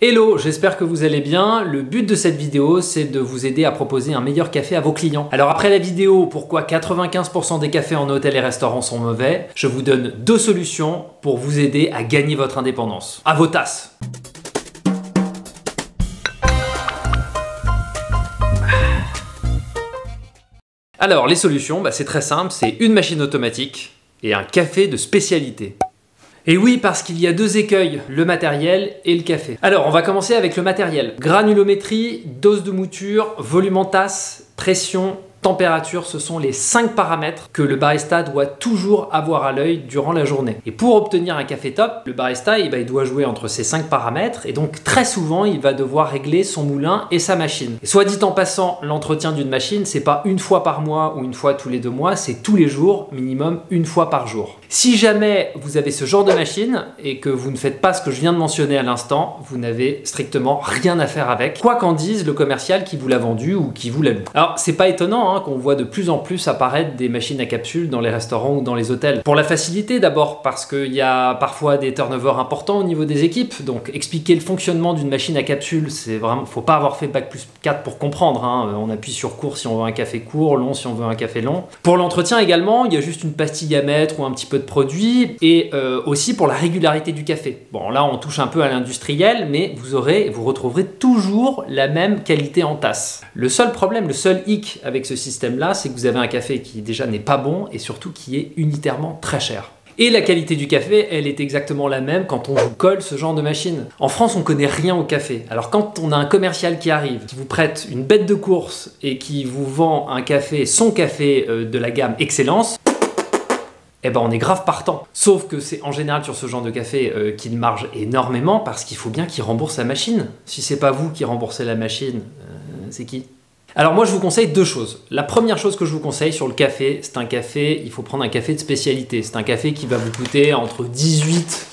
Hello, j'espère que vous allez bien. Le but de cette vidéo, c'est de vous aider à proposer un meilleur café à vos clients. Alors après la vidéo, pourquoi 95% des cafés en hôtel et restaurants sont mauvais, je vous donne deux solutions pour vous aider à gagner votre indépendance. À vos tasses! Alors les solutions, c'est très simple, c'est une machine automatique et un café de spécialité. Et oui, parce qu'il y a deux écueils, le matériel et le café. Alors, on va commencer avec le matériel. Granulométrie, dose de mouture, volume en tasse, pression, température, ce sont les 5 paramètres que le barista doit toujours avoir à l'œil durant la journée. Et pour obtenir un café top, le barista il doit jouer entre ces 5 paramètres et donc très souvent il va devoir régler son moulin et sa machine. Et soit dit en passant, l'entretien d'une machine, c'est pas une fois par mois ou une fois tous les 2 mois, c'est tous les jours, minimum une fois par jour. Si jamais vous avez ce genre de machine et que vous ne faites pas ce que je viens de mentionner à l'instant, vous n'avez strictement rien à faire avec, quoi qu'en dise le commercial qui vous l'a vendu ou qui vous l'a loué. Alors c'est pas étonnant qu'on voit de plus en plus apparaître des machines à capsules dans les restaurants ou dans les hôtels. Pour la facilité d'abord, parce qu'il y a parfois des turnovers importants au niveau des équipes, donc expliquer le fonctionnement d'une machine à capsule, c'est vraiment, faut pas avoir fait bac+4 pour comprendre, on appuie sur court si on veut un café court, long si on veut un café long. Pour l'entretien également, il y a juste une pastille à mettre ou un petit peu de produit, et aussi pour la régularité du café. Bon là on touche un peu à l'industriel, mais vous retrouverez toujours la même qualité en tasse. Le seul problème, le seul hic avec ce système-là, c'est que vous avez un café qui déjà n'est pas bon et surtout qui est unitairement très cher. Et la qualité du café, elle est exactement la même quand on vous colle ce genre de machine. En France, on connaît rien au café. Alors quand on a un commercial qui arrive, qui vous prête une bête de course et qui vous vend un café, son café de la gamme Excellence, on est grave partant. Sauf que c'est en général sur ce genre de café qu'il marge énormément parce qu'il faut bien qu'il rembourse la machine. Si c'est pas vous qui remboursez la machine, c'est qui ? Alors moi je vous conseille deux choses. La première chose que je vous conseille sur le café, c'est un café, il faut prendre un café de spécialité. C'est un café qui va vous coûter entre 18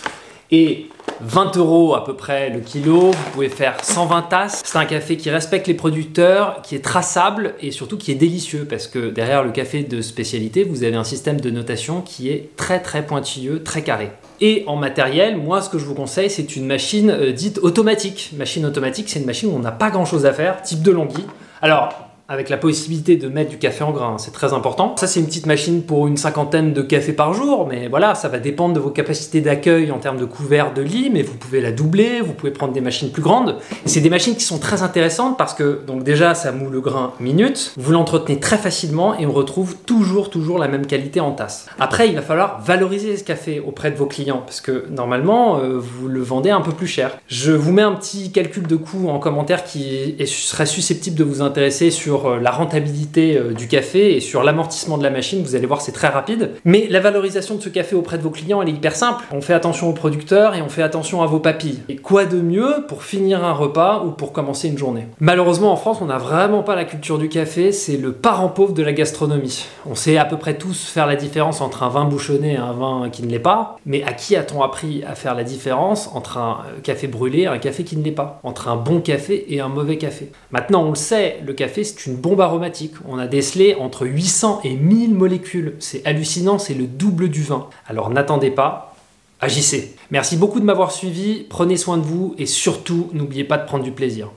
et 20 € à peu près le kilo. Vous pouvez faire 120 tasses. C'est un café qui respecte les producteurs, qui est traçable et surtout qui est délicieux parce que derrière le café de spécialité, vous avez un système de notation qui est très pointilleux, très carré. Et en matériel, moi ce que je vous conseille, c'est une machine dite automatique. Machine automatique, c'est une machine où on n'a pas grand chose à faire, type DeLonghi. Alors, avec la possibilité de mettre du café en grain, c'est très important. Ça, c'est une petite machine pour une 50aine de cafés par jour, mais voilà, ça va dépendre de vos capacités d'accueil en termes de couverts de lit, mais vous pouvez la doubler, vous pouvez prendre des machines plus grandes. Et c'est des machines qui sont très intéressantes parce que, donc déjà, ça moule le grain minute, vous l'entretenez très facilement et on retrouve toujours la même qualité en tasse. Après, il va falloir valoriser ce café auprès de vos clients parce que normalement, vous le vendez un peu plus cher. Je vous mets un petit calcul de coût en commentaire qui serait susceptible de vous intéresser sur la rentabilité du café et sur l'amortissement de la machine. Vous allez voir, c'est très rapide. Mais la valorisation de ce café auprès de vos clients, elle est hyper simple. On fait attention aux producteurs et on fait attention à vos papilles. Et quoi de mieux pour finir un repas ou pour commencer une journée? Malheureusement, en France, on n'a vraiment pas la culture du café. C'est le parent pauvre de la gastronomie. On sait à peu près tous faire la différence entre un vin bouchonné et un vin qui ne l'est pas. Mais à qui a-t-on appris à faire la différence entre un café brûlé et un café qui ne l'est pas? Entre un bon café et un mauvais café? Maintenant, on le sait, le café, c'est une bombe aromatique. On a décelé entre 800 et 1000 molécules. C'est hallucinant, c'est le double du vin. Alors n'attendez pas, agissez. Merci beaucoup de m'avoir suivi, prenez soin de vous et surtout, n'oubliez pas de prendre du plaisir.